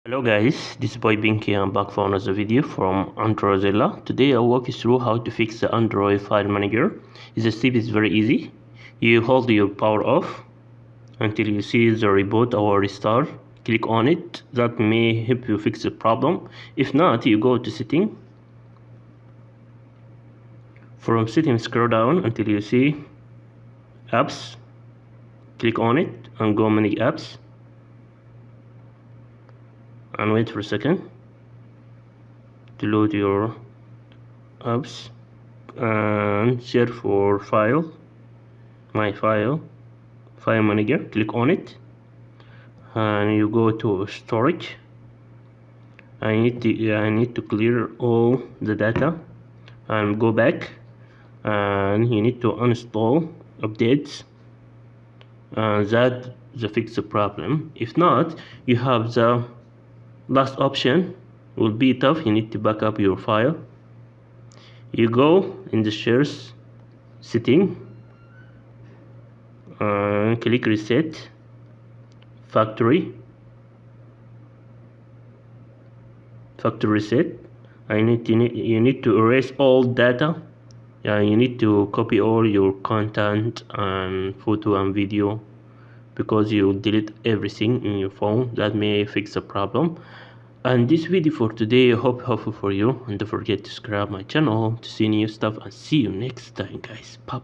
Hello guys, this is Boy Binky. I'm back for another video from Androidzilla. Today I'll walk you through how to fix the Android file manager. The step is very easy. You hold your power off until you see the reboot or restart. Click on it. That may help you fix the problem. If not, you go to setting. From settings, scroll down until you see apps. Click on it and go manage apps. And wait for a second to load your apps and search for my file manager. Click on it and you go to storage. I need to clear all the data and go back, and you need to uninstall updates, and that fix the problem. If not, you have the last option. Will be tough. You need to back up your file. You go in the shares setting and click reset factory reset. You need to erase all data. You need to copy all your content and photo and video, because you delete everything in your phone. That may fix the problem. And this video for today, I hope helpful for you, and don't forget to subscribe my channel to see new stuff, and see you next time guys. Bye.